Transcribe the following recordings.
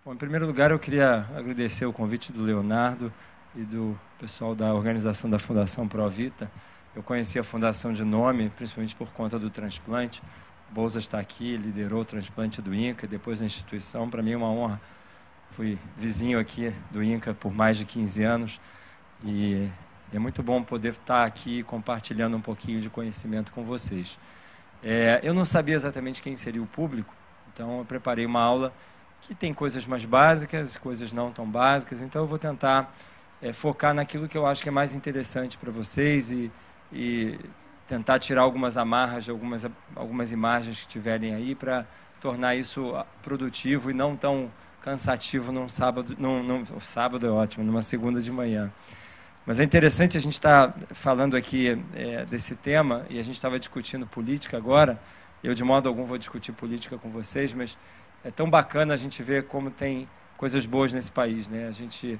Bom, em primeiro lugar, eu queria agradecer o convite do Leonardo e do pessoal da organização da Fundação Provita. Eu conheci a Fundação de nome, principalmente por conta do transplante. O Bolsa está aqui, liderou o transplante do INCA, depois da instituição. Para mim é uma honra. Fui vizinho aqui do INCA por mais de 15 anos e é muito bom poder estar aqui compartilhando um pouquinho de conhecimento com vocês. Eu não sabia exatamente quem seria o público, então eu preparei uma aula que tem coisas mais básicas, coisas não tão básicas, então eu vou tentar focar naquilo que eu acho que é mais interessante para vocês e tentar tirar algumas amarras de algumas imagens que tiverem aí para tornar isso produtivo e não tão cansativo num sábado. Sábado é ótimo, numa segunda de manhã. Mas é interessante a gente estar falando aqui desse tema, e a gente estava discutindo política agora. Eu, de modo algum, vou discutir política com vocês, mas é tão bacana a gente ver como tem coisas boas nesse país, né? A gente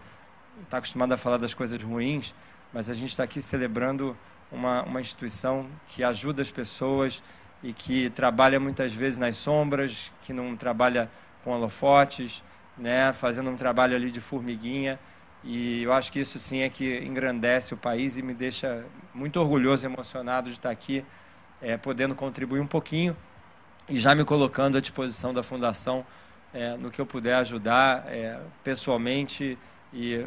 está acostumado a falar das coisas ruins, mas a gente está aqui celebrando uma instituição que ajuda as pessoas e que trabalha muitas vezes nas sombras, que não trabalha com holofotes, né? Fazendo um trabalho ali de formiguinha. E eu acho que isso sim é que engrandece o país e me deixa muito orgulhoso e emocionado de estar aqui, podendo contribuir um pouquinho e já me colocando à disposição da Fundação no que eu puder ajudar pessoalmente e,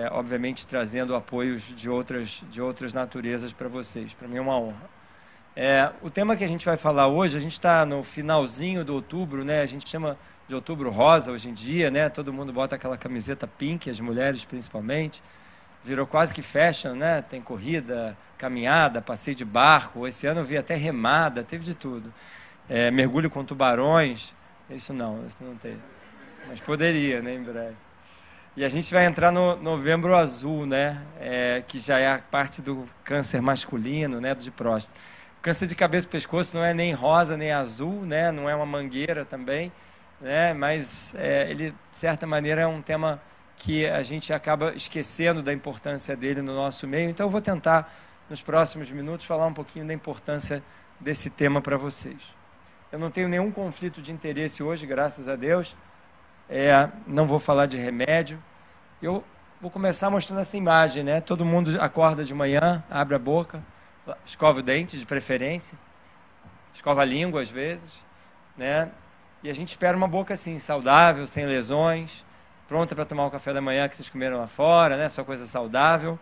obviamente, trazendo apoios de outras naturezas para vocês. Para mim é uma honra. O tema que a gente vai falar hoje, a gente está no finalzinho de outubro, né? A gente chama de outubro rosa hoje em dia, né? Todo mundo bota aquela camiseta pink, as mulheres principalmente. Virou quase que fashion, né? Tem corrida, caminhada, passeio de barco. Esse ano eu vi até remada, teve de tudo. Mergulho com tubarões. Isso não tem. Mas poderia, né, em breve. E a gente vai entrar no Novembro Azul, né? Que já é a parte do câncer masculino, né? De próstata. O câncer de cabeça e pescoço não é nem rosa nem azul, né? Não é uma mangueira também, né? Mas ele, de certa maneira, é um tema que a gente acaba esquecendo da importância dele no nosso meio. Então eu vou tentar, nos próximos minutos, falar um pouquinho da importância desse tema para vocês. Eu não tenho nenhum conflito de interesse hoje, graças a Deus. Não vou falar de remédio. Eu vou começar mostrando essa imagem, né? Todo mundo acorda de manhã, abre a boca, escova o dente, de preferência, escova a língua às vezes, né? E a gente espera uma boca assim, saudável, sem lesões, pronta para tomar o café da manhã que vocês comeram lá fora, né? Só coisa saudável.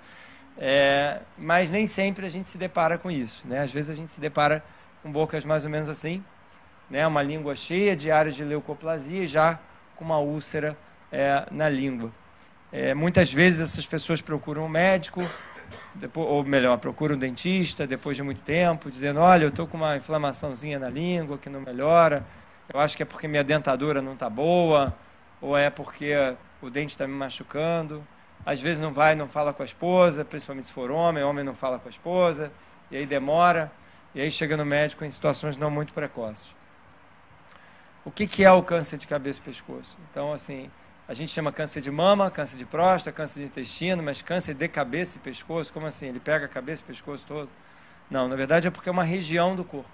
Mas nem sempre a gente se depara com isso, né? Às vezes a gente se depara com bocas mais ou menos assim, né? Uma língua cheia de áreas de leucoplasia e já com uma úlcera na língua. Muitas vezes essas pessoas procuram um médico, ou melhor, procuram um dentista depois de muito tempo, dizendo, olha, eu estou com uma inflamaçãozinha na língua que não melhora, eu acho que é porque minha dentadura não está boa, ou é porque o dente está me machucando. Às vezes não fala com a esposa, principalmente se for homem não fala com a esposa, e aí demora, e aí chega no médico em situações não muito precoces. O que é o câncer de cabeça e pescoço? Então, assim, a gente chama câncer de mama, câncer de próstata, câncer de intestino, mas câncer de cabeça e pescoço, como assim? Ele pega a cabeça e o pescoço todo? Não, na verdade é porque é uma região do corpo,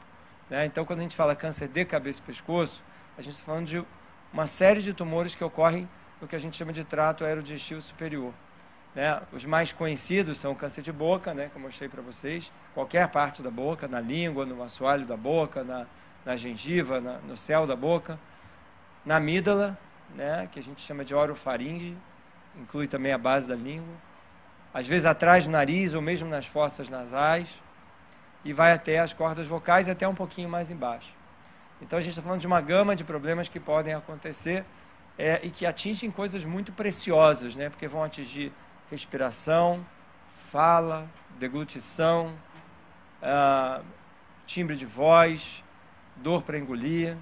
né? Então, quando a gente fala câncer de cabeça e pescoço, a gente está falando de uma série de tumores que ocorrem no que a gente chama de trato aerodigestivo superior, né? Os mais conhecidos são o câncer de boca, né, que eu mostrei para vocês, qualquer parte da boca, na língua, no assoalho da boca, na gengiva, no céu da boca, na amígdala, né, que a gente chama de orofaringe, inclui também a base da língua, às vezes atrás do nariz ou mesmo nas fossas nasais, e vai até as cordas vocais e até um pouquinho mais embaixo. Então a gente está falando de uma gama de problemas que podem acontecer e que atingem coisas muito preciosas, né, porque vão atingir respiração, fala, deglutição, timbre de voz, dor para engolir.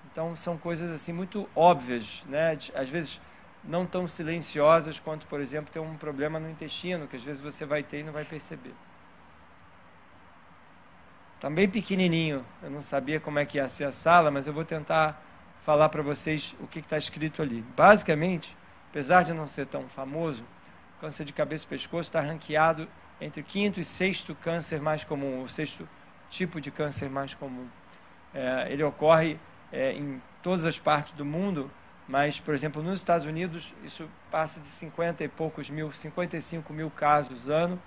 Então são coisas assim muito óbvias, né? Às vezes não tão silenciosas quanto, por exemplo, ter um problema no intestino, que às vezes você vai ter e não vai perceber. Também pequenininho, eu não sabia como é que ia ser a sala, mas eu vou tentar falar para vocês o que está escrito ali. Basicamente, apesar de não ser tão famoso, o câncer de cabeça e pescoço está ranqueado entre o quinto e sexto câncer mais comum, o sexto tipo de câncer mais comum. Ele ocorre em todas as partes do mundo, mas, por exemplo, nos Estados Unidos, isso passa de 50 e poucos mil, 55 mil casos ano.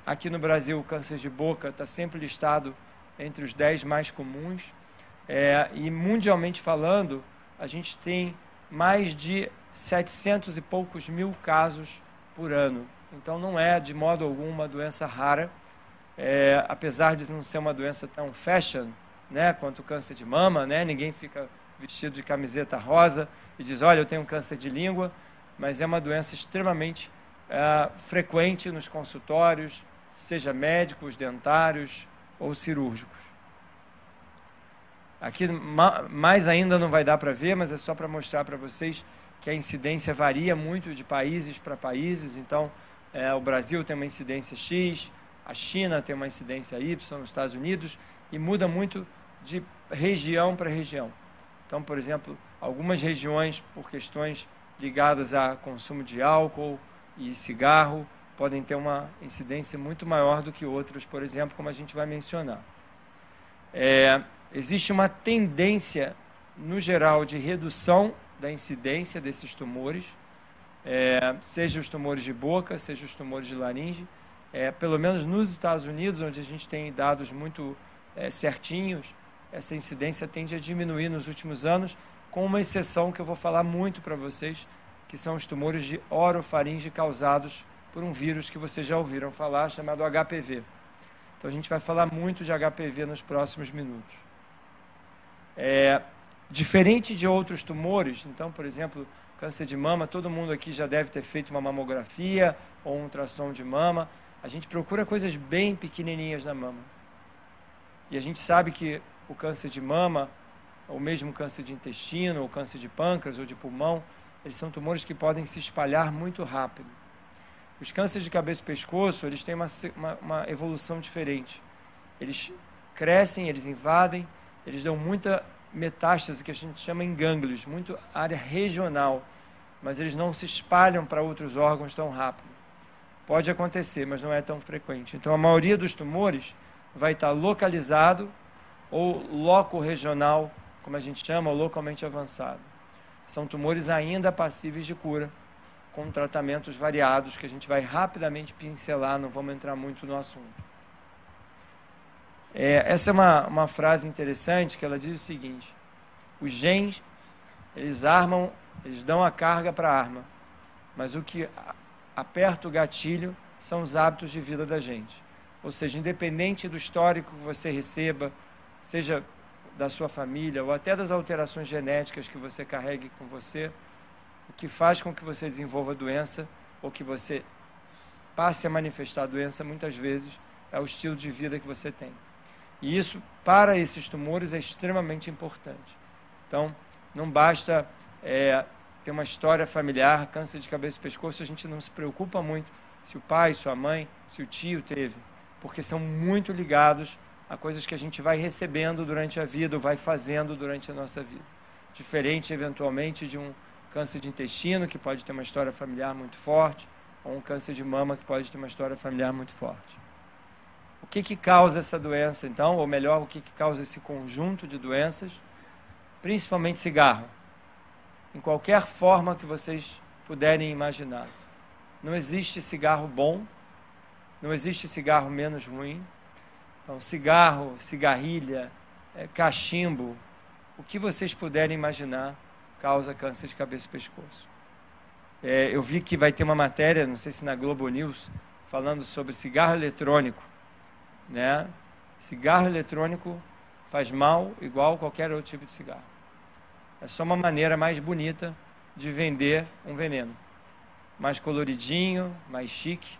Aqui no Brasil, o câncer de boca está sempre listado entre os 10 mais comuns. E mundialmente falando, a gente tem mais de 700 e poucos mil casos por ano. Então não é de modo algum uma doença rara, apesar de não ser uma doença tão fashion, né, quanto o câncer de mama, né? Ninguém fica vestido de camiseta rosa e diz, olha, eu tenho câncer de língua, mas é uma doença extremamente frequente nos consultórios, seja médicos, dentários ou cirúrgicos. Aqui mais ainda não vai dar para ver, mas é só para mostrar para vocês que a incidência varia muito de países para países. Então, o Brasil tem uma incidência X, a China tem uma incidência Y, nos Estados Unidos, e muda muito de região para região. Então, por exemplo, algumas regiões, por questões ligadas a consumo de álcool e cigarro, podem ter uma incidência muito maior do que outras, por exemplo, como a gente vai mencionar. Existe uma tendência, no geral, de redução da incidência desses tumores, seja os tumores de boca, seja os tumores de laringe. Pelo menos nos Estados Unidos, onde a gente tem dados muito certinhos, essa incidência tende a diminuir nos últimos anos, com uma exceção que eu vou falar muito para vocês, que são os tumores de orofaringe causados por um vírus que vocês já ouviram falar, chamado HPV. Então a gente vai falar muito de HPV nos próximos minutos. Diferente de outros tumores, então, por exemplo, câncer de mama, todo mundo aqui já deve ter feito uma mamografia ou um ultrassom de mama. A gente procura coisas bem pequenininhas na mama. E a gente sabe que o câncer de mama, ou mesmo câncer de intestino, ou câncer de pâncreas ou de pulmão, eles são tumores que podem se espalhar muito rápido. Os cânceres de cabeça e pescoço, eles têm uma evolução diferente. Eles crescem, eles invadem, eles dão muita metástase, que a gente chama em gânglios, muito área regional, mas eles não se espalham para outros órgãos tão rápido. Pode acontecer, mas não é tão frequente. Então, a maioria dos tumores vai estar localizado ou loco-regional, como a gente chama, ou localmente avançado. São tumores ainda passíveis de cura, com tratamentos variados, que a gente vai rapidamente pincelar, não vamos entrar muito no assunto. Essa é uma frase interessante, que ela diz o seguinte: os genes, eles dão a carga para a arma, mas o que aperta o gatilho são os hábitos de vida da gente. Ou seja, independente do histórico que você receba, seja da sua família ou até das alterações genéticas que você carregue com você, o que faz com que você desenvolva a doença ou que você passe a manifestar a doença, muitas vezes, é o estilo de vida que você tem. E isso, para esses tumores, é extremamente importante. Então, não basta ter uma história familiar, câncer de cabeça e pescoço, a gente não se preocupa muito se o pai, sua mãe, se o tio teve, porque são muito ligados a coisas que a gente vai recebendo durante a vida ou vai fazendo durante a nossa vida. Diferente, eventualmente, de um câncer de intestino, que pode ter uma história familiar muito forte, ou um câncer de mama, que pode ter uma história familiar muito forte. O que causa essa doença, então? Ou melhor, o que causa esse conjunto de doenças? Principalmente cigarro. Em qualquer forma que vocês puderem imaginar. Não existe cigarro bom, não existe cigarro menos ruim. Então, cigarro, cigarrilha, cachimbo, o que vocês puderem imaginar causa câncer de cabeça e pescoço. Eu vi que vai ter uma matéria, não sei se na Globo News, falando sobre cigarro eletrônico. Né? Cigarro eletrônico faz mal igual qualquer outro tipo de cigarro. É só uma maneira mais bonita de vender um veneno. Mais coloridinho, mais chique,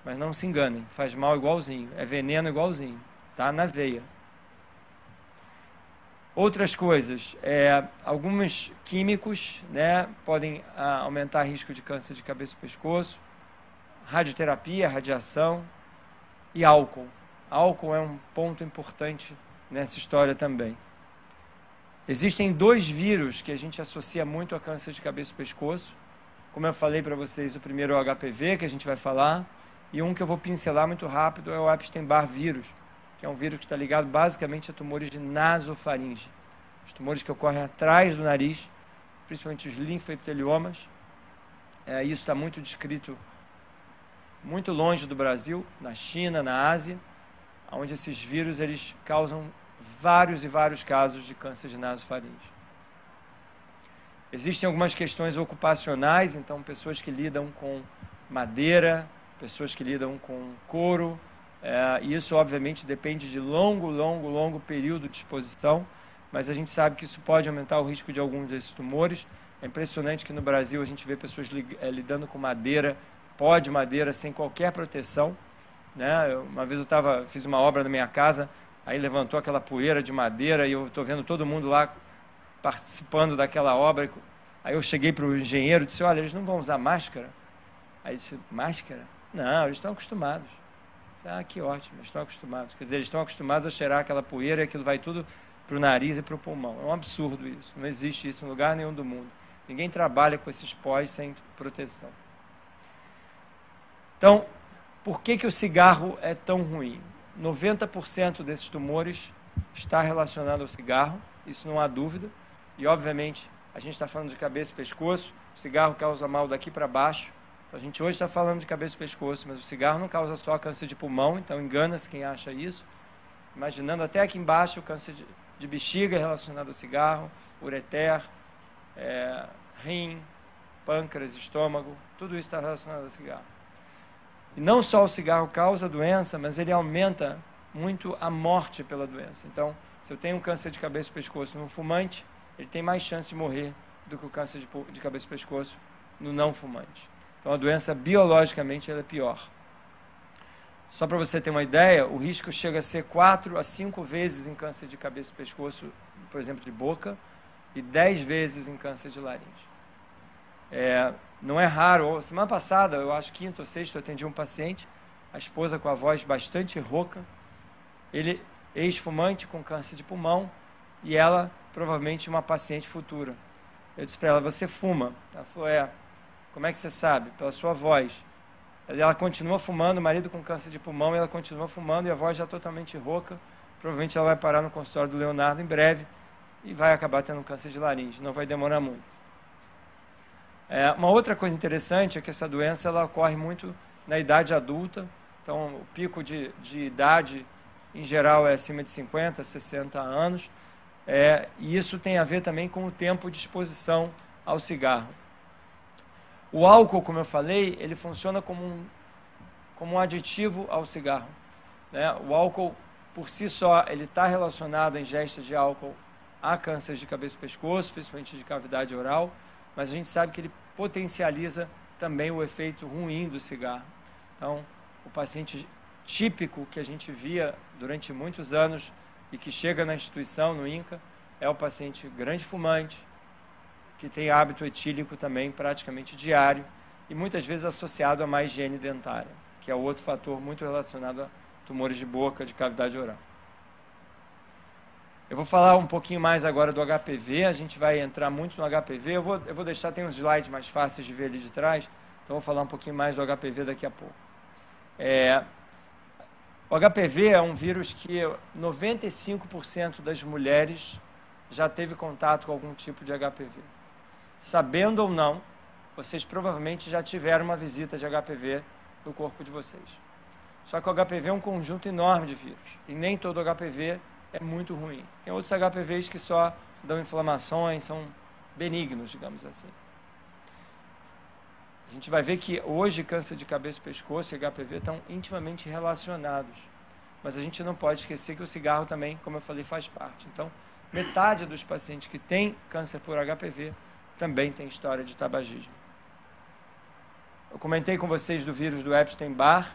mas não se enganem, faz mal igualzinho, é veneno igualzinho, tá na veia. Outras coisas, alguns químicos, né, podem aumentar o risco de câncer de cabeça e pescoço, radioterapia, radiação e álcool. Álcool é um ponto importante nessa história também. Existem 2 vírus que a gente associa muito a câncer de cabeça e pescoço. Como eu falei para vocês, o primeiro é o HPV, que a gente vai falar, e um que eu vou pincelar muito rápido é o Epstein-Barr vírus, que é um vírus que está ligado basicamente a tumores de nasofaringe, os tumores que ocorrem atrás do nariz, principalmente os linfoepiteliomas. Isso está muito descrito muito longe do Brasil, na China, na Ásia, onde esses vírus eles causam vários e vários casos de câncer de nasofaringe. Existem algumas questões ocupacionais, então pessoas que lidam com madeira, pessoas que lidam com couro, e isso obviamente depende de longo período de exposição, mas a gente sabe que isso pode aumentar o risco de alguns desses tumores. É impressionante que no Brasil a gente vê pessoas lidando com madeira, pó de madeira, sem qualquer proteção, né? Uma vez fiz uma obra na minha casa, aí levantou aquela poeira de madeira e eu estou vendo todo mundo lá participando daquela obra. Aí eu cheguei para o engenheiro e disse, olha, eles não vão usar máscara? Aí ele disse, máscara? Não, eles estão acostumados. Eu falei, que ótimo, eles estão acostumados. Quer dizer, eles estão acostumados a cheirar aquela poeira e aquilo vai tudo para o nariz e para o pulmão. É um absurdo isso, não existe isso em lugar nenhum do mundo. Ninguém trabalha com esses pós sem proteção. Então, por que o cigarro é tão ruim? 90% desses tumores está relacionado ao cigarro, isso não há dúvida. E, obviamente, a gente está falando de cabeça e pescoço, o cigarro causa mal daqui para baixo. Então, a gente hoje está falando de cabeça e pescoço, mas o cigarro não causa só câncer de pulmão, então engana-se quem acha isso. Imaginando até aqui embaixo o câncer de bexiga relacionado ao cigarro, ureter, rim, pâncreas, estômago, tudo isso está relacionado ao cigarro. E não só o cigarro causa a doença, mas ele aumenta muito a morte pela doença. Então, se eu tenho um câncer de cabeça e pescoço no fumante, ele tem mais chance de morrer do que o câncer de cabeça e pescoço no não fumante. Então, a doença biologicamente ela é pior. Só para você ter uma ideia, o risco chega a ser 4 a 5 vezes em câncer de cabeça e pescoço, por exemplo, de boca, e 10 vezes em câncer de laringe. Não é raro. Semana passada, eu acho quinta ou sexta, eu atendi um paciente, a esposa com a voz bastante rouca, ele ex-fumante com câncer de pulmão, e ela provavelmente uma paciente futura. Eu disse para ela, você fuma? Ela falou, como é que você sabe? Pela sua voz. Ela continua fumando, o marido com câncer de pulmão, e ela continua fumando, e a voz já totalmente rouca. Provavelmente ela vai parar no consultório do Leonardo em breve, e vai acabar tendo câncer de laringe, não vai demorar muito. Uma outra coisa interessante é que essa doença ela ocorre muito na idade adulta, então o pico de idade em geral é acima de 50, 60 anos, e isso tem a ver também com o tempo de exposição ao cigarro. O álcool, como eu falei, ele funciona como um aditivo ao cigarro, né? O álcool, por si só, ele está relacionado à ingesta de álcool a câncer de cabeça e pescoço, principalmente de cavidade oral, mas a gente sabe que ele potencializa também o efeito ruim do cigarro. Então, o paciente típico que a gente via durante muitos anos e que chega na instituição, no INCA, é o paciente grande fumante, que tem hábito etílico também praticamente diário e muitas vezes associado a má higiene dentária, que é outro fator muito relacionado a tumores de boca, de cavidade oral. Eu vou falar um pouquinho mais agora do HPV, a gente vai entrar muito no HPV, eu vou deixar, tem uns slides mais fáceis de ver ali de trás, então eu vou falar um pouquinho mais do HPV daqui a pouco. O HPV é um vírus que 95% das mulheres já teve contato com algum tipo de HPV. Sabendo ou não, vocês provavelmente já tiveram uma visita de HPV no corpo de vocês. Só que o HPV é um conjunto enorme de vírus, e nem todo HPV é muito ruim. Tem outros HPVs que só dão inflamações, são benignos, digamos assim. A gente vai ver que hoje câncer de cabeça e pescoço e HPV estão intimamente relacionados. Mas a gente não pode esquecer que o cigarro também, como eu falei, faz parte. Então, metade dos pacientes que têm câncer por HPV também tem história de tabagismo. Eu comentei com vocês do vírus do Epstein-Barr.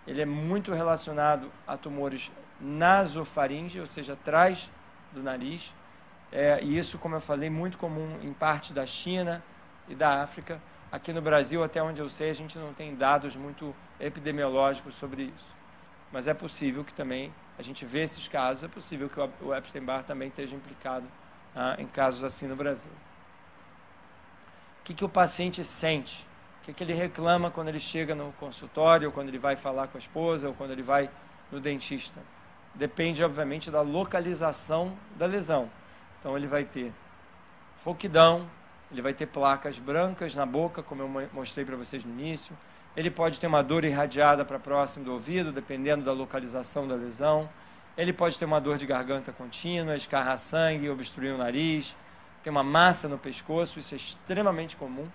Ele é muito relacionado a tumores nasofaringe, ou seja, atrás do nariz. E isso, como eu falei, muito comum em parte da China e da África. Aqui no Brasil, até onde eu sei, a gente não tem dados muito epidemiológicos sobre isso. Mas é possível que também a gente vê esses casos, é possível que o Epstein-Barr também esteja implicado em casos assim no Brasil. O que o paciente sente? O que ele reclama quando ele chega no consultório, ou quando ele vai falar com a esposa, ou quando ele vai no dentista? Depende, obviamente, da localização da lesão. Então, ele vai ter rouquidão, ele vai ter placas brancas na boca, como eu mostrei para vocês no início. Ele pode ter uma dor irradiada para próximo do ouvido, dependendo da localização da lesão. Ele pode ter uma dor de garganta contínua, escarrar sangue, obstruir o nariz, ter uma massa no pescoço, isso é extremamente comum.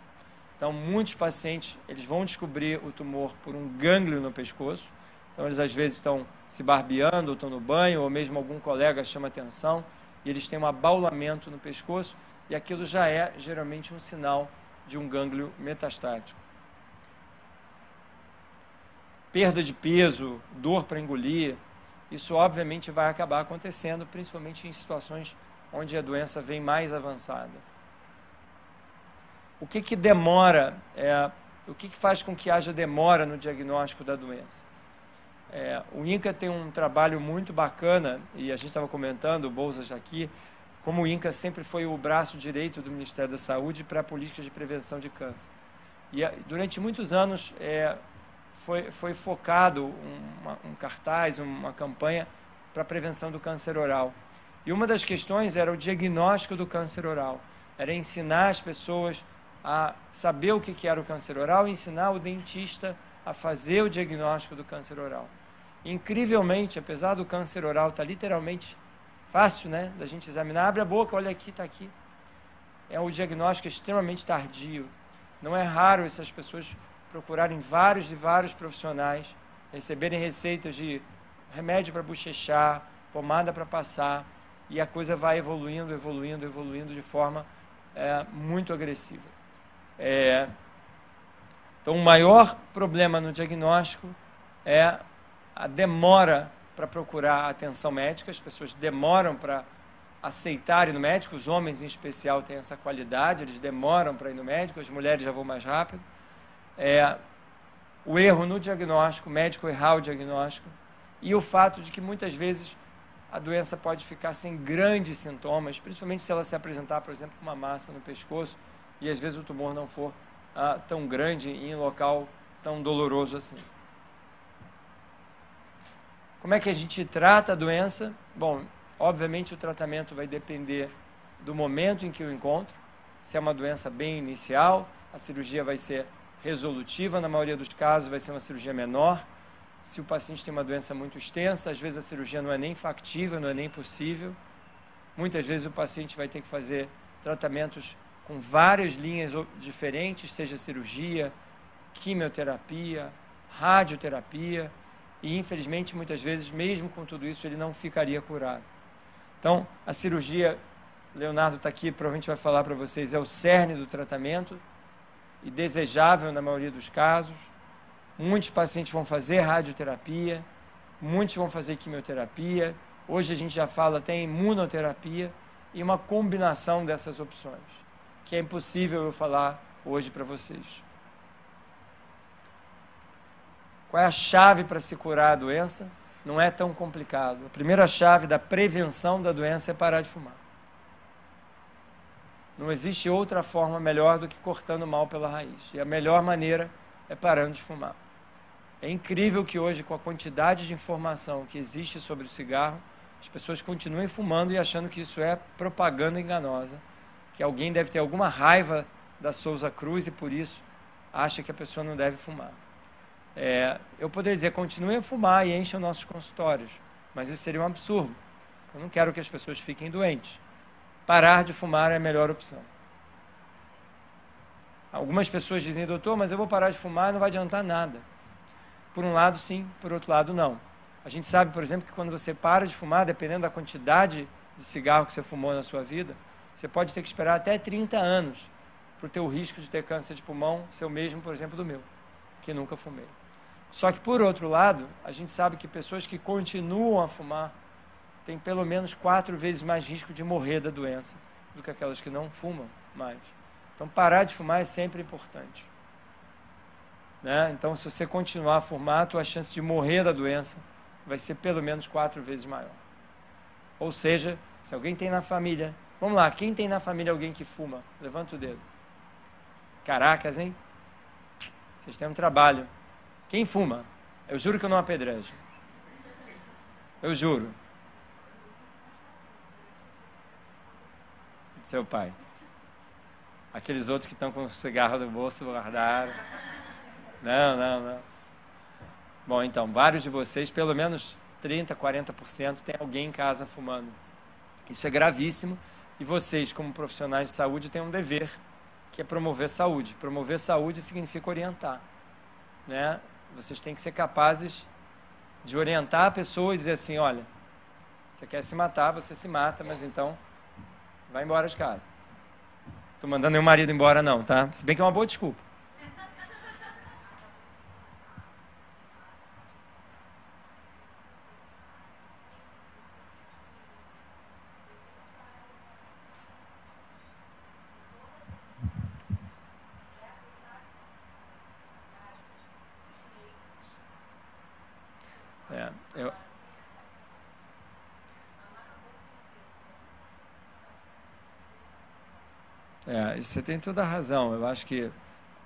Então, muitos pacientes, eles vão descobrir o tumor por um gânglio no pescoço. Então, eles às vezes estão se barbeando, ou estão no banho, ou mesmo algum colega chama atenção, e eles têm um abaulamento no pescoço, e aquilo já é, geralmente, um sinal de um gânglio metastático. Perda de peso, dor para engolir, isso obviamente vai acabar acontecendo, principalmente em situações onde a doença vem mais avançada. O que demora, o que faz com que haja demora no diagnóstico da doença? O INCA tem um trabalho muito bacana, e a gente estava comentando, o Bouzas aqui, como o INCA sempre foi o braço direito do Ministério da Saúde para políticas de prevenção de câncer. E durante muitos anos foi focado um cartaz, uma campanha para a prevenção do câncer oral. E uma das questões era o diagnóstico do câncer oral. Era ensinar as pessoas a saber o que era o câncer oral e ensinar o dentista a fazer o diagnóstico do câncer oral. Incrivelmente, apesar do câncer oral estar literalmente fácil, né, da gente examinar, abre a boca, olha aqui, está aqui. O diagnóstico extremamente tardio. Não é raro essas pessoas procurarem vários profissionais, receberem receitas de remédio para bochechar, pomada para passar, e a coisa vai evoluindo de forma muito agressiva. Então, o maior problema no diagnóstico é a demora para procurar atenção médica. As pessoas demoram para aceitarem no médico, os homens em especial têm essa qualidade, eles demoram para ir no médico, as mulheres já vão mais rápido. O erro no diagnóstico, o médico errar o diagnóstico, e o fato de que muitas vezes a doença pode ficar sem grandes sintomas, principalmente se ela se apresentar, por exemplo, com uma massa no pescoço, e às vezes o tumor não for tão grande e em local tão doloroso assim. Como é que a gente trata a doença? Bom, obviamente o tratamento vai depender do momento em que eu encontro. Se é uma doença bem inicial, a cirurgia vai ser resolutiva, na maioria dos casos vai ser uma cirurgia menor. Se o paciente tem uma doença muito extensa, às vezes a cirurgia não é nem factível, não é nem possível. Muitas vezes o paciente vai ter que fazer tratamentos com várias linhas diferentes, seja cirurgia, quimioterapia, radioterapia, e infelizmente muitas vezes, mesmo com tudo isso, ele não ficaria curado. Então, a cirurgia, Leonardo está aqui, provavelmente vai falar para vocês, é o cerne do tratamento, e desejável na maioria dos casos. Muitos pacientes vão fazer radioterapia, muitos vão fazer quimioterapia, hoje a gente já fala até em imunoterapia, e uma combinação dessas opções, que é impossível eu falar hoje para vocês. Qual é a chave para se curar a doença? Não é tão complicado. A primeira chave da prevenção da doença é parar de fumar. Não existe outra forma melhor do que cortando o mal pela raiz. E a melhor maneira é parando de fumar. É incrível que hoje, com a quantidade de informação que existe sobre o cigarro, as pessoas continuem fumando e achando que isso é propaganda enganosa, que alguém deve ter alguma raiva da Souza Cruz e por isso acha que a pessoa não deve fumar. Eu poderia dizer, continuem a fumar e enchem nossos consultórios, mas isso seria um absurdo. Eu não quero que as pessoas fiquem doentes. Parar de fumar é a melhor opção. Algumas pessoas dizem, doutor, mas eu vou parar de fumar e não vai adiantar nada. Por um lado, sim, por outro lado, não. A gente sabe, por exemplo, que quando você para de fumar, dependendo da quantidade de cigarro que você fumou na sua vida, você pode ter que esperar até 30 anos para o teu risco de ter câncer de pulmão ser o mesmo, por exemplo, do meu, que nunca fumei. Só que, por outro lado, a gente sabe que pessoas que continuam a fumar têm pelo menos 4 vezes mais risco de morrer da doença do que aquelas que não fumam mais. Então, parar de fumar é sempre importante. Né? Então, se você continuar a fumar, a tua chance de morrer da doença vai ser pelo menos 4 vezes maior. Ou seja, se alguém tem na família... Vamos lá, quem tem na família alguém que fuma? Levanta o dedo. Caracas, hein? Vocês têm um trabalho. Quem fuma? Eu juro que eu não apedrejo. Eu juro. Seu pai. Aqueles outros que estão com o cigarro no bolso guardaram. Não, não, não. Bom, então, vários de vocês, pelo menos 30%, 40%, tem alguém em casa fumando. Isso é gravíssimo e vocês, como profissionais de saúde, têm um dever, que é promover saúde. Promover saúde significa orientar, né? Vocês têm que ser capazes de orientar a pessoa e dizer assim, olha, você quer se matar, você se mata, mas então vai embora de casa. Estou mandando meu marido embora não, tá? Se bem que é uma boa desculpa. Você tem toda a razão. Eu acho que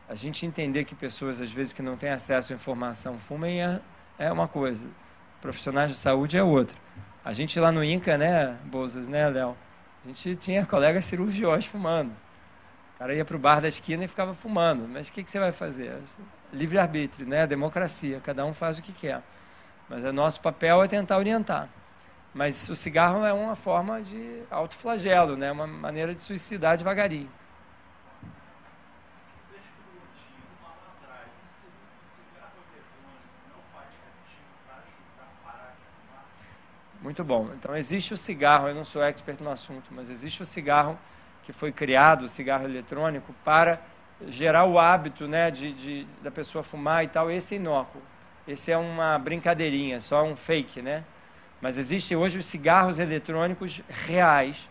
a gente entender que pessoas, às vezes, que não têm acesso à informação fumem é uma coisa. Profissionais de saúde é outra. A gente lá no INCA, né, Bolsas, né, Léo? A gente tinha colegas cirurgiões fumando. O cara ia para o bar da esquina e ficava fumando. Mas o que você vai fazer? Livre-arbítrio, né? Democracia. Cada um faz o que quer. Mas o nosso papel é tentar orientar. Mas o cigarro é uma forma de autoflagelo, né? Uma maneira de suicidar devagarinho. Muito bom. Então, existe o cigarro, eu não sou expert no assunto, mas existe o cigarro que foi criado, o cigarro eletrônico, para gerar o hábito, né, da pessoa fumar e tal. Esse é inócuo. Esse é uma brincadeirinha, só um fake, né? Mas existem hoje os cigarros eletrônicos reais,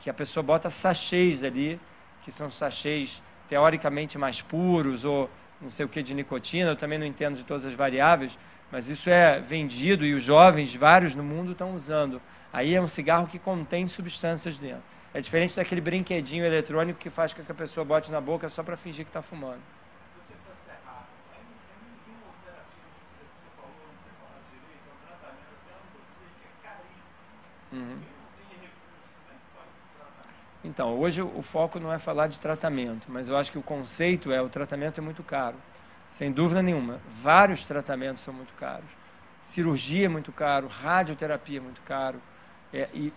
que a pessoa bota sachês ali, que são sachês teoricamente mais puros, ou não sei o que de nicotina, eu também não entendo de todas as variáveis, mas isso é vendido e os jovens, vários no mundo, estão usando. Aí é um cigarro que contém substâncias dentro. É diferente daquele brinquedinho eletrônico que faz com que a pessoa bote na boca só para fingir que está fumando. Uhum. Então, hoje o foco não é falar de tratamento, mas eu acho que o conceito o tratamento é muito caro. Sem dúvida nenhuma. Vários tratamentos são muito caros. Cirurgia é muito caro, radioterapia é muito caro. E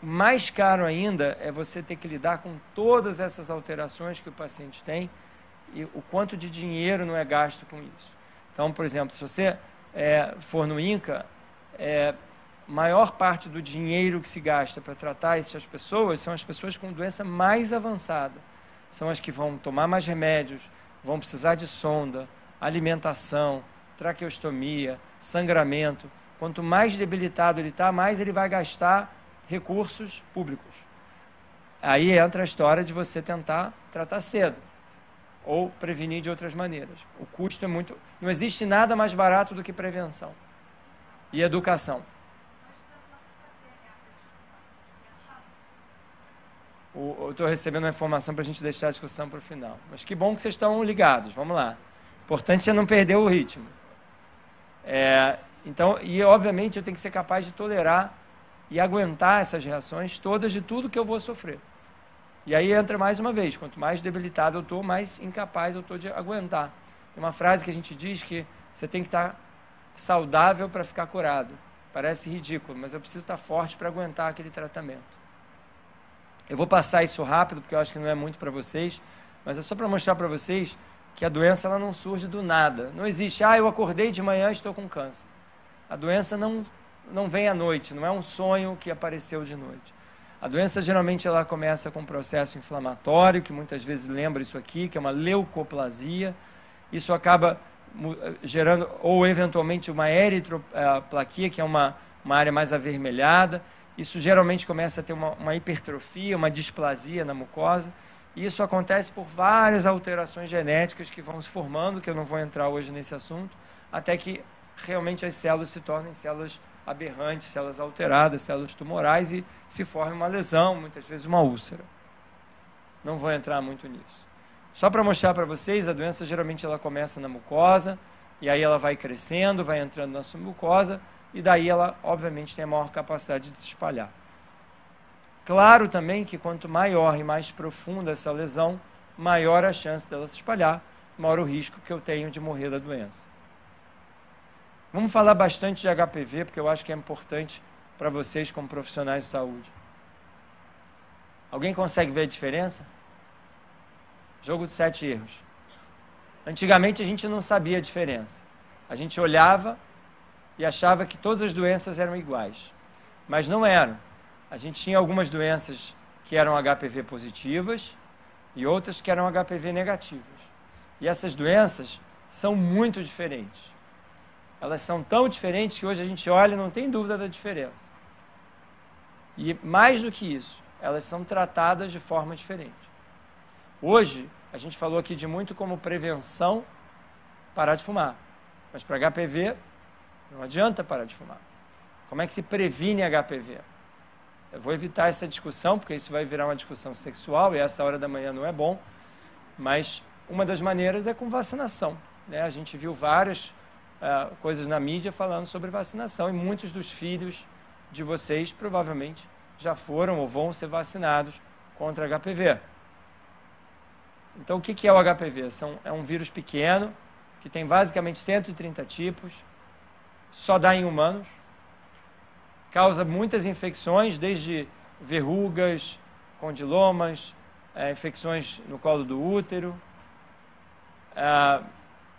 mais caro ainda é você ter que lidar com todas essas alterações que o paciente tem e o quanto de dinheiro não é gasto com isso. Então, por exemplo, se você for no INCA, maior parte do dinheiro que se gasta para tratar essas pessoas são as pessoas com doença mais avançada. São as que vão tomar mais remédios, vão precisar de sonda, alimentação, traqueostomia, sangramento. Quanto mais debilitado ele está, mais ele vai gastar recursos públicos. Aí entra a história de você tentar tratar cedo ou prevenir de outras maneiras. O custo é muito... Não existe nada mais barato do que prevenção e educação. Eu estou recebendo uma informação para a gente deixar a discussão para o final. Mas que bom que vocês estão ligados. Vamos lá. O importante é não perder o ritmo. Então, e obviamente eu tenho que ser capaz de tolerar e aguentar essas reações todas de tudo que eu vou sofrer. E aí entra mais uma vez, quanto mais debilitado eu estou, mais incapaz eu estou de aguentar. Tem uma frase que a gente diz que você tem que estar saudável para ficar curado. Parece ridículo, mas eu preciso estar forte para aguentar aquele tratamento. Eu vou passar isso rápido, porque eu acho que não é muito para vocês, mas é só para mostrar para vocês que a doença ela não surge do nada. Não existe, eu acordei de manhã e estou com câncer. A doença não vem à noite, não é um sonho que apareceu de noite. A doença geralmente ela começa com um processo inflamatório, que muitas vezes lembra isso aqui, que é uma leucoplasia. Isso acaba gerando, ou eventualmente uma eritroplaquia, que é uma área mais avermelhada. Isso geralmente começa a ter uma hipertrofia, uma displasia na mucosa. E isso acontece por várias alterações genéticas que vão se formando, que eu não vou entrar hoje nesse assunto, até que realmente as células se tornem células aberrantes, células alteradas, células tumorais e se forma uma lesão, muitas vezes uma úlcera. Não vou entrar muito nisso. Só para mostrar para vocês, a doença geralmente ela começa na mucosa, e aí ela vai crescendo, vai entrando na submucosa, e daí ela, obviamente, tem a maior capacidade de se espalhar. Claro também que quanto maior e mais profunda essa lesão, maior a chance dela se espalhar, maior o risco que eu tenho de morrer da doença. Vamos falar bastante de HPV, porque eu acho que é importante para vocês como profissionais de saúde. Alguém consegue ver a diferença? Jogo de 7 erros. Antigamente a gente não sabia a diferença. A gente olhava e achava que todas as doenças eram iguais. Mas não eram. A gente tinha algumas doenças que eram HPV positivas e outras que eram HPV negativas. E essas doenças são muito diferentes. Elas são tão diferentes que hoje a gente olha e não tem dúvida da diferença. E mais do que isso, elas são tratadas de forma diferente. Hoje, a gente falou aqui de muito como prevenção parar de fumar. Mas para HPV, não adianta parar de fumar. Como é que se previne HPV? Eu vou evitar essa discussão, porque isso vai virar uma discussão sexual, e essa hora da manhã não é bom. Mas uma das maneiras é com vacinação, né? A gente viu várias coisas na mídia falando sobre vacinação, e muitos dos filhos de vocês provavelmente já foram ou vão ser vacinados contra HPV. Então, o que é o HPV? É um vírus pequeno, que tem basicamente 130 tipos, só dá em humanos, causa muitas infecções, desde verrugas, condilomas, infecções no colo do útero,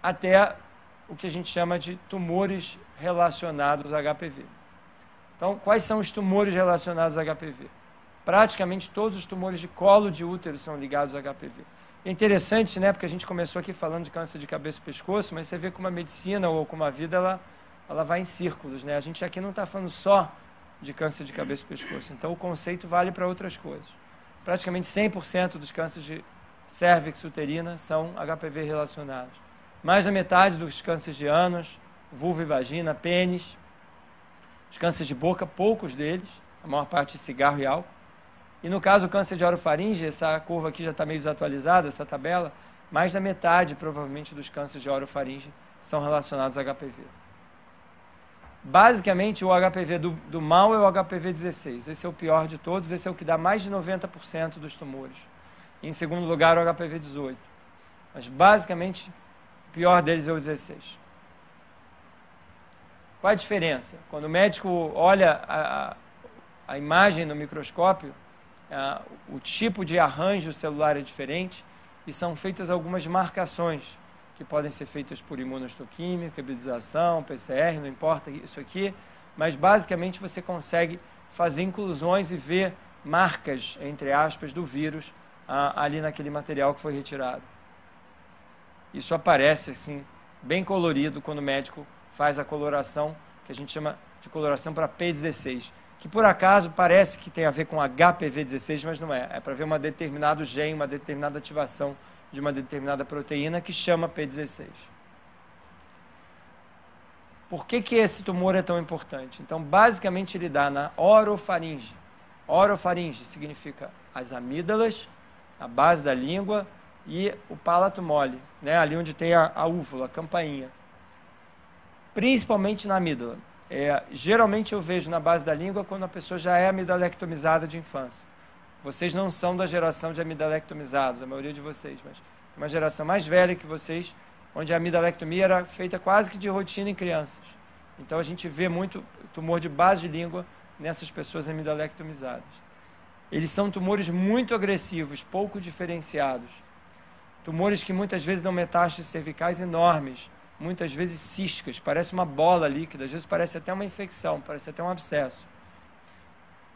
até o que a gente chama de tumores relacionados a HPV. Então, quais são os tumores relacionados a HPV? Praticamente todos os tumores de colo de útero são ligados a HPV. É interessante, né, porque a gente começou aqui falando de câncer de cabeça e pescoço, mas você vê como a medicina ou como a vida, ela vai em círculos, né? A gente aqui não está falando só de câncer de cabeça e pescoço, então o conceito vale para outras coisas. Praticamente 100% dos cânceres de cérvix uterina são HPV relacionados. Mais da metade dos cânceres de ânus, vulva e vagina, pênis. Os cânceres de boca, poucos deles, a maior parte de cigarro e álcool. E no caso do câncer de orofaringe, essa curva aqui já está meio desatualizada, essa tabela, mais da metade, provavelmente, dos cânceres de orofaringe são relacionados a HPV. Basicamente, o HPV do mal é o HPV 16. Esse é o pior de todos, esse é o que dá mais de 90% dos tumores. E, em segundo lugar, o HPV 18. Mas, basicamente, o pior deles é o 16. Qual a diferença? Quando o médico olha a imagem no microscópio, o tipo de arranjo celular é diferente e são feitas algumas marcações que podem ser feitas por imunohistoquímica, hibridização, PCR, não importa isso aqui, mas basicamente você consegue fazer inclusões e ver marcas, entre aspas, do vírus ali naquele material que foi retirado. Isso aparece assim, bem colorido quando o médico faz a coloração, que a gente chama de coloração para P16, que por acaso parece que tem a ver com HPV16, mas não é. É para ver um determinado gene, uma determinada ativação de uma determinada proteína que chama P16. Por que esse tumor é tão importante? Então, basicamente, ele dá na orofaringe. Orofaringe significa as amígdalas, a base da língua e o palato mole, né? Ali onde tem a úvula, a campainha. Principalmente na amígdala. Geralmente eu vejo na base da língua quando a pessoa já é amidalectomizada de infância. Vocês não são da geração de amidalectomizados, a maioria de vocês, mas tem uma geração mais velha que vocês, onde a amidalectomia era feita quase que de rotina em crianças. Então a gente vê muito tumor de base de língua nessas pessoas amidalectomizadas. Eles são tumores muito agressivos, pouco diferenciados. Tumores que muitas vezes dão metástases cervicais enormes, muitas vezes císticas, parece uma bola líquida, às vezes parece até uma infecção, parece até um abscesso.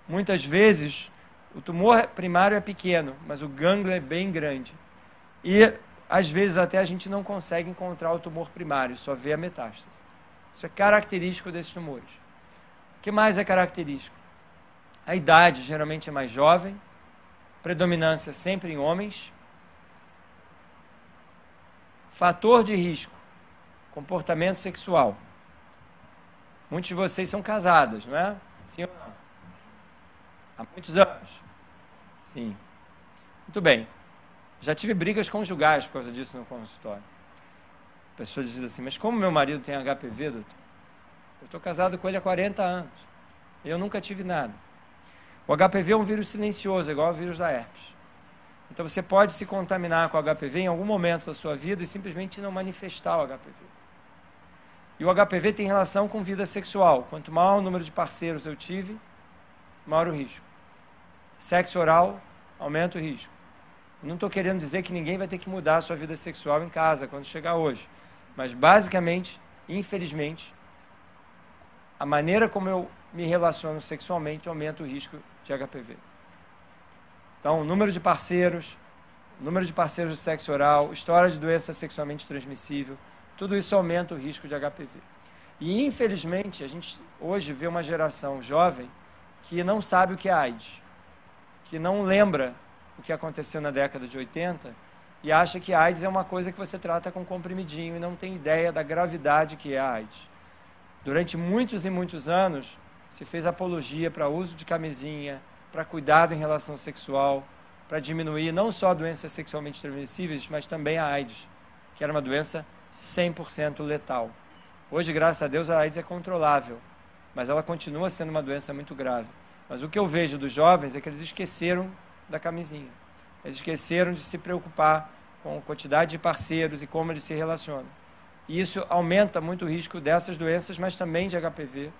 Muitas vezes o tumor primário é pequeno, mas o gânglio é bem grande. E às vezes até a gente não consegue encontrar o tumor primário, só vê a metástase. Isso é característico desses tumores. O que mais é característico? A idade geralmente é mais jovem, predominância sempre em homens. Fator de risco, comportamento sexual. Muitos de vocês são casadas, não é? Sim ou não? Há muitos anos? Sim. Muito bem. Já tive brigas conjugais por causa disso no consultório. A pessoa diz assim, mas como meu marido tem HPV, doutor? Eu estou casado com ele há 40 anos. Eu nunca tive nada. O HPV é um vírus silencioso, igual ao vírus da herpes. Então você pode se contaminar com o HPV em algum momento da sua vida e simplesmente não manifestar o HPV. E o HPV tem relação com vida sexual. Quanto maior o número de parceiros eu tive, maior o risco. Sexo oral aumenta o risco. Eu não estou querendo dizer que ninguém vai ter que mudar a sua vida sexual em casa quando chegar hoje. Mas basicamente, infelizmente, a maneira como eu me relaciono sexualmente aumenta o risco de HPV. Então, número de parceiros de sexo oral, história de doença sexualmente transmissível, tudo isso aumenta o risco de HPV. E, infelizmente, a gente hoje vê uma geração jovem que não sabe o que é AIDS, que não lembra o que aconteceu na década de 80 e acha que AIDS é uma coisa que você trata com comprimidinho e não tem ideia da gravidade que é a AIDS. Durante muitos e muitos anos, se fez apologia para uso de camisinha, para cuidado em relação sexual, para diminuir não só doenças sexualmente transmissíveis, mas também a AIDS, que era uma doença 100% letal. Hoje, graças a Deus, a AIDS é controlável, mas ela continua sendo uma doença muito grave. Mas o que eu vejo dos jovens é que eles esqueceram da camisinha. Eles esqueceram de se preocupar com a quantidade de parceiros e como eles se relacionam. E isso aumenta muito o risco dessas doenças, mas também de HPV,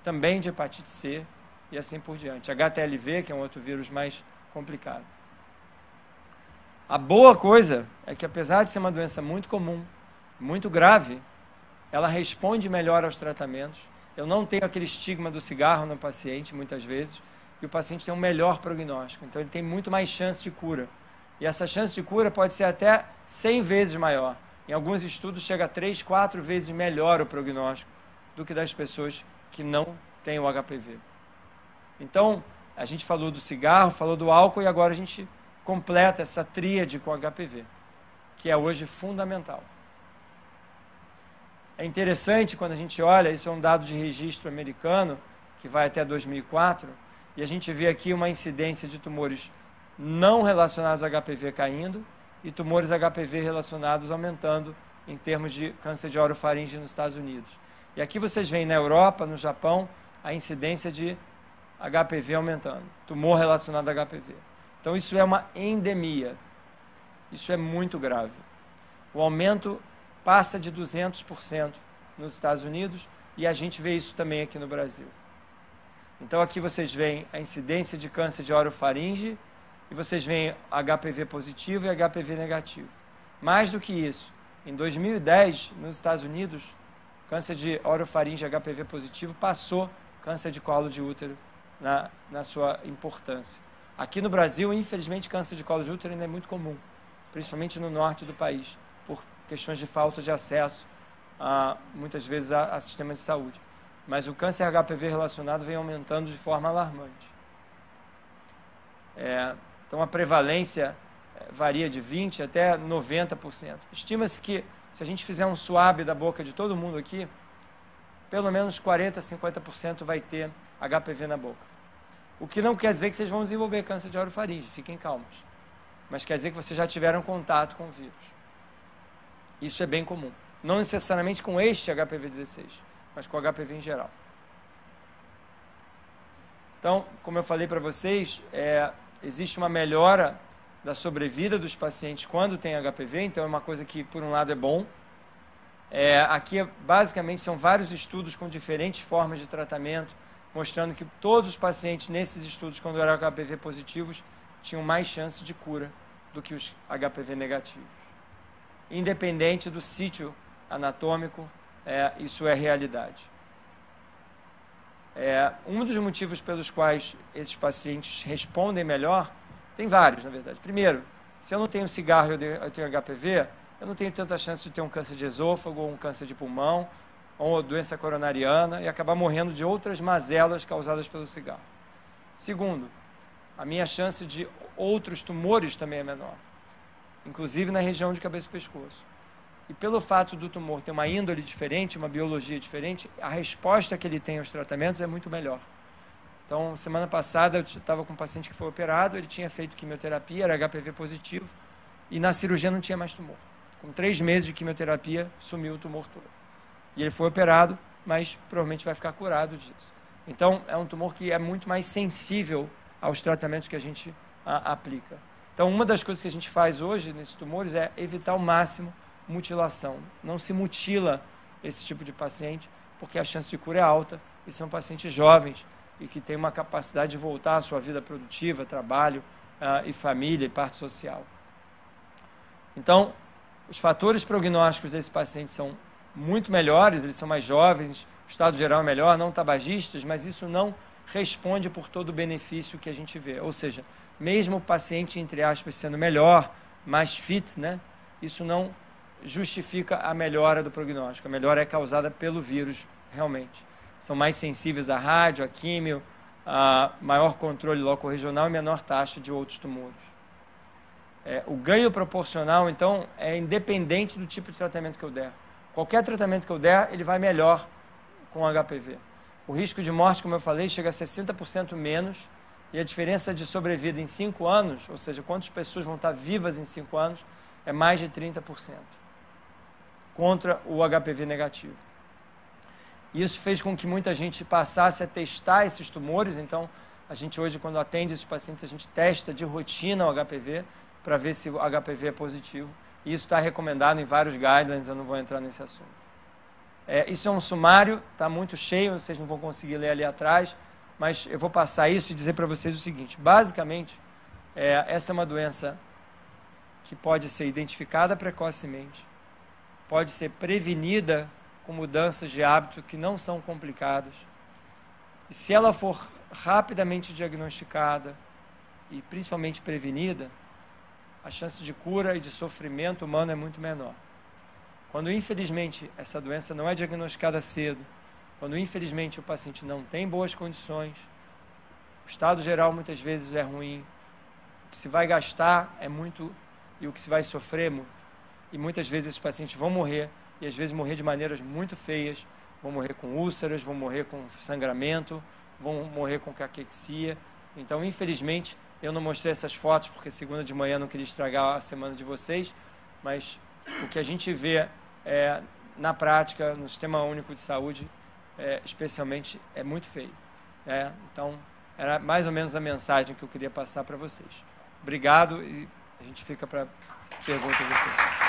também de hepatite C e assim por diante. HTLV, que é um outro vírus mais complicado. A boa coisa é que, apesar de ser uma doença muito comum, muito grave, ela responde melhor aos tratamentos. Eu não tenho aquele estigma do cigarro no paciente, muitas vezes, e o paciente tem um melhor prognóstico. Então, ele tem muito mais chance de cura. E essa chance de cura pode ser até 100 vezes maior. Em alguns estudos, chega a 3, 4 vezes melhor o prognóstico do que das pessoas que não têm o HPV. Então, a gente falou do cigarro, falou do álcool, e agora a gente completa essa tríade com o HPV, que é hoje fundamental. É interessante quando a gente olha, isso é um dado de registro americano, que vai até 2004, e a gente vê aqui uma incidência de tumores não relacionados a HPV caindo e tumores HPV relacionados aumentando em termos de câncer de orofaringe nos Estados Unidos. E aqui vocês veem na Europa, no Japão, a incidência de HPV aumentando, tumor relacionado a HPV. Então isso é uma endemia, isso é muito grave. O aumento passa de 200% nos Estados Unidos e a gente vê isso também aqui no Brasil. Então aqui vocês veem a incidência de câncer de orofaringe e vocês veem HPV positivo e HPV negativo. Mais do que isso, em 2010, nos Estados Unidos, câncer de orofaringe HPV positivo passou câncer de colo de útero na sua importância. Aqui no Brasil, infelizmente, câncer de colo de útero ainda é muito comum, principalmente no norte do país, por questões de falta de acesso, muitas vezes, a sistema de saúde. Mas o câncer HPV relacionado vem aumentando de forma alarmante. Então, a prevalência varia de 20% até 90%. Estima-se que, se a gente fizer um swab da boca de todo mundo aqui, pelo menos 40% a 50% vai ter HPV na boca. O que não quer dizer que vocês vão desenvolver câncer de orofaringe, fiquem calmos. Mas quer dizer que vocês já tiveram contato com o vírus. Isso é bem comum. Não necessariamente com este HPV-16, mas com o HPV em geral. Então, como eu falei para vocês, existe uma melhora da sobrevida dos pacientes quando tem HPV, então é uma coisa que, por um lado, é bom. Aqui, basicamente, são vários estudos com diferentes formas de tratamento, mostrando que todos os pacientes nesses estudos, quando eram HPV positivos, tinham mais chance de cura do que os HPV negativos. Independente do sítio anatômico, isso é realidade. Um dos motivos pelos quais esses pacientes respondem melhor, tem vários, na verdade. Primeiro, se eu não tenho cigarro e eu tenho HPV, eu não tenho tanta chance de ter um câncer de esôfago, ou um câncer de pulmão, ou doença coronariana, e acabar morrendo de outras mazelas causadas pelo cigarro. Segundo, a minha chance de outros tumores também é menor, inclusive na região de cabeça e pescoço. E pelo fato do tumor ter uma índole diferente, uma biologia diferente, a resposta que ele tem aos tratamentos é muito melhor. Então, semana passada, eu estava com um paciente que foi operado, ele tinha feito quimioterapia, era HPV positivo, e na cirurgia não tinha mais tumor. Com 3 meses de quimioterapia, sumiu o tumor todo. E ele foi operado, mas provavelmente vai ficar curado disso. Então, é um tumor que é muito mais sensível aos tratamentos que a gente aplica. Então, uma das coisas que a gente faz hoje nesses tumores é evitar ao máximo mutilação. Não se mutila esse tipo de paciente, porque a chance de cura é alta, e são pacientes jovens e que têm uma capacidade de voltar à sua vida produtiva, trabalho e família e parte social. Então, os fatores prognósticos desses pacientes são muito melhores, eles são mais jovens, o estado geral é melhor, não tabagistas, mas isso não responde por todo o benefício que a gente vê. Ou seja, mesmo o paciente, entre aspas, sendo melhor, mais fit, né, isso não justifica a melhora do prognóstico. A melhora é causada pelo vírus, realmente. São mais sensíveis à rádio, à químio, a maior controle locorregional e menor taxa de outros tumores. O ganho proporcional, então, é independente do tipo de tratamento que eu der. Qualquer tratamento que eu der, ele vai melhor com HPV. O risco de morte, como eu falei, chega a 60% menos, e a diferença de sobrevida em 5 anos, ou seja, quantas pessoas vão estar vivas em 5 anos, é mais de 30%, contra o HPV negativo. Isso fez com que muita gente passasse a testar esses tumores. Então, a gente hoje, quando atende esses pacientes, a gente testa de rotina o HPV para ver se o HPV é positivo. E isso está recomendado em vários guidelines, eu não vou entrar nesse assunto. Isso é um sumário, está muito cheio, vocês não vão conseguir ler ali atrás, mas eu vou passar isso e dizer para vocês o seguinte. Basicamente, essa é uma doença que pode ser identificada precocemente, pode ser prevenida com mudanças de hábito que não são complicadas. E se ela for rapidamente diagnosticada e principalmente prevenida, a chance de cura e de sofrimento humano é muito menor. Quando, infelizmente, essa doença não é diagnosticada cedo, quando, infelizmente, o paciente não tem boas condições, o estado geral muitas vezes é ruim, o que se vai gastar é muito e o que se vai sofrer é muito. E muitas vezes esses pacientes vão morrer, e às vezes morrer de maneiras muito feias, vão morrer com úlceras, vão morrer com sangramento, vão morrer com caquexia. Então, infelizmente, eu não mostrei essas fotos porque segunda de manhã não queria estragar a semana de vocês, mas o que a gente vê na prática, no Sistema Único de Saúde, especialmente, é muito feio. Então, era mais ou menos a mensagem que eu queria passar para vocês. Obrigado e a gente fica para perguntas depois.